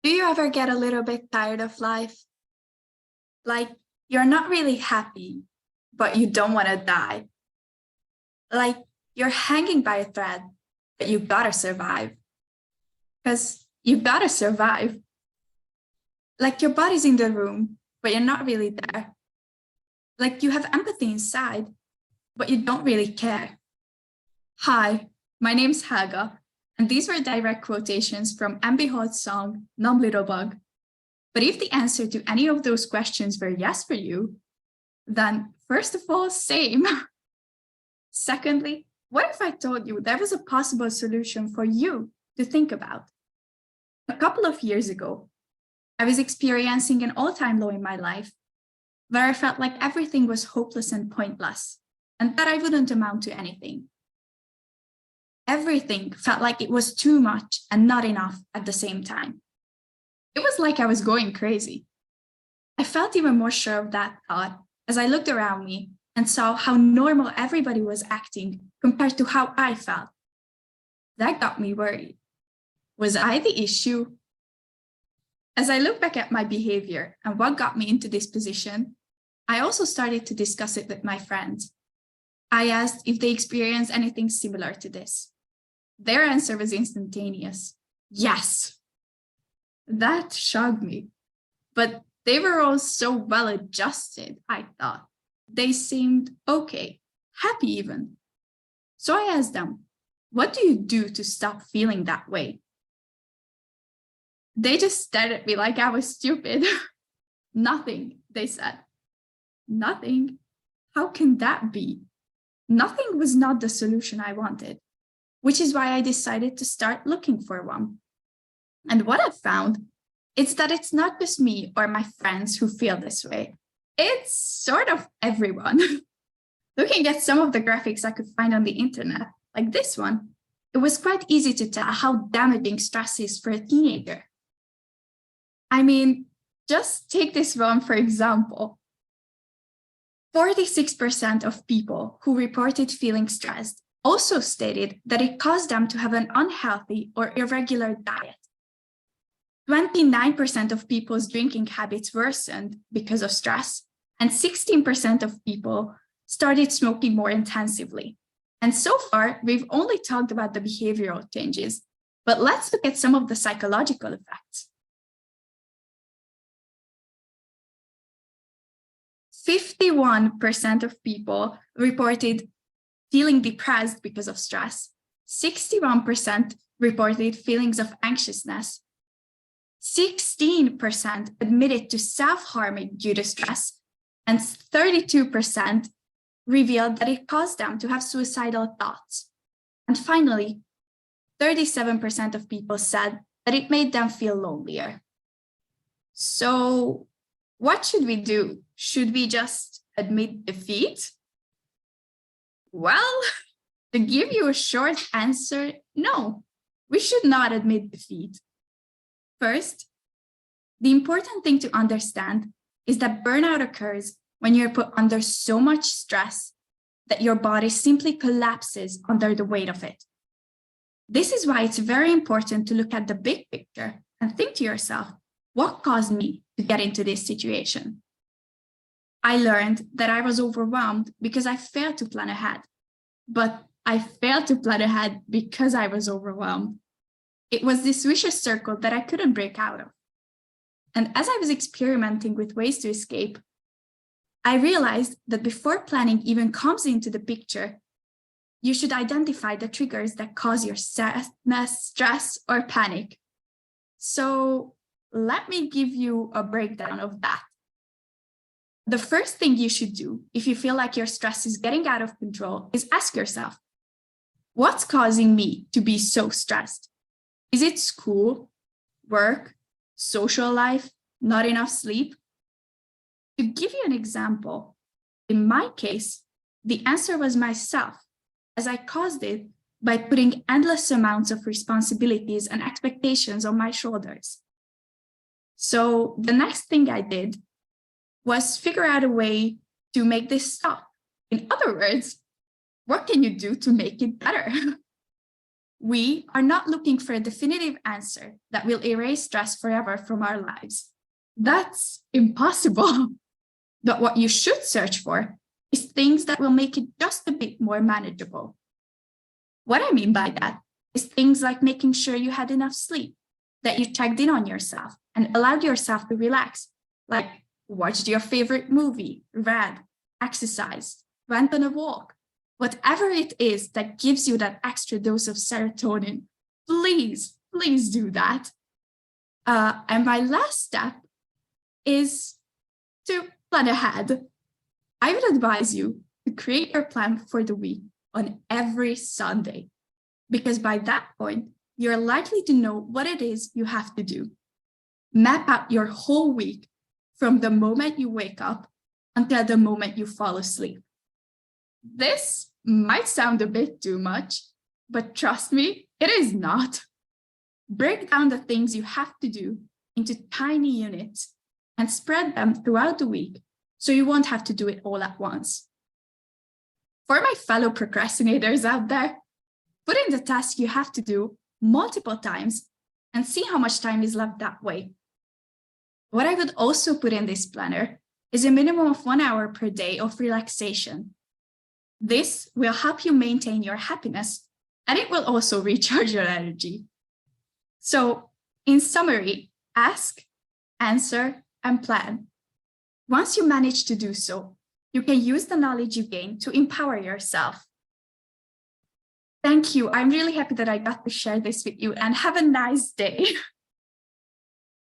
Do you ever get a little bit tired of life? Like you're not really happy, but you don't want to die. Like you're hanging by a thread, but you gotta survive. Because you gotta survive. Like your body's in the room, but you're not really there. Like you have empathy inside, but you don't really care. Hi, my name's Haga, and these were direct quotations from Ambi Hod's song, Numb Little Bug. But if the answer to any of those questions were yes for you, then first of all, same. Secondly, what if I told you there was a possible solution for you to think about? A couple of years ago, I was experiencing an all-time low in my life where I felt like everything was hopeless and pointless, and that I wouldn't amount to anything. Everything felt like it was too much and not enough at the same time. It was like I was going crazy. I felt even more sure of that thought as I looked around me and saw how normal everybody was acting compared to how I felt. That got me worried. Was I the issue? As I look back at my behavior and what got me into this position, I also started to discuss it with my friends. I asked if they experienced anything similar to this. Their answer was instantaneous. Yes. That shocked me. But they were all so well adjusted, I thought. They seemed okay, happy even. So I asked them, what do you do to stop feeling that way? They just stared at me like I was stupid. Nothing, they said. Nothing? How can that be? Nothing was not the solution I wanted, which is why I decided to start looking for one. And what I found is that it's not just me or my friends who feel this way. It's sort of everyone. Looking at some of the graphics I could find on the internet, like this one, it was quite easy to tell how damaging stress is for a teenager. I mean, just take this one for example. 46% of people who reported feeling stressed also stated that it caused them to have an unhealthy or irregular diet. 29% of people's drinking habits worsened because of stress, and 16% of people started smoking more intensively. And so far, we've only talked about the behavioral changes, but let's look at some of the psychological effects. 51% of people reported feeling depressed because of stress. 61% reported feelings of anxiousness. 16% admitted to self-harming due to stress, and 32% revealed that it caused them to have suicidal thoughts. And finally, 37% of people said that it made them feel lonelier. So, what should we do? Should we just admit defeat? Well, to give you a short answer, no, we should not admit defeat. First, the important thing to understand is that burnout occurs when you're put under so much stress that your body simply collapses under the weight of it. This is why it's very important to look at the big picture and think to yourself, what caused me to get into this situation? I learned that I was overwhelmed because I failed to plan ahead, but I failed to plan ahead because I was overwhelmed. It was this vicious circle that I couldn't break out of. And as I was experimenting with ways to escape, I realized that before planning even comes into the picture, you should identify the triggers that cause your sadness, stress, or panic. So let me give you a breakdown of that. The first thing you should do if you feel like your stress is getting out of control is ask yourself, what's causing me to be so stressed? Is it school, work, social life, not enough sleep? To give you an example, in my case, the answer was myself, as I caused it by putting endless amounts of responsibilities and expectations on my shoulders. So the next thing I did was figure out a way to make this stop. In other words, what can you do to make it better? We are not looking for a definitive answer that will erase stress forever from our lives. That's impossible. But what you should search for is things that will make it just a bit more manageable. What I mean by that is things like making sure you had enough sleep, that you checked in on yourself and allowed yourself to relax, like watched your favorite movie, read, exercised, went on a walk. Whatever it is that gives you that extra dose of serotonin, please do that. And my last step is to plan ahead. I would advise you to create your plan for the week on every Sunday, because by that point, you're likely to know what it is you have to do. Map out your whole week from the moment you wake up until the moment you fall asleep. This might sound a bit too much, but trust me, it is not. Break down the things you have to do into tiny units and spread them throughout the week so you won't have to do it all at once. For my fellow procrastinators out there, put in the task you have to do multiple times and see how much time is left that way. What I would also put in this planner is a minimum of 1 hour per day of relaxation. This will help you maintain your happiness, and it will also recharge your energy. So, in summary, ask, answer, and plan. Once you manage to do so, you can use the knowledge you gain to empower yourself. Thank you. I'm really happy that I got to share this with you, and have a nice day.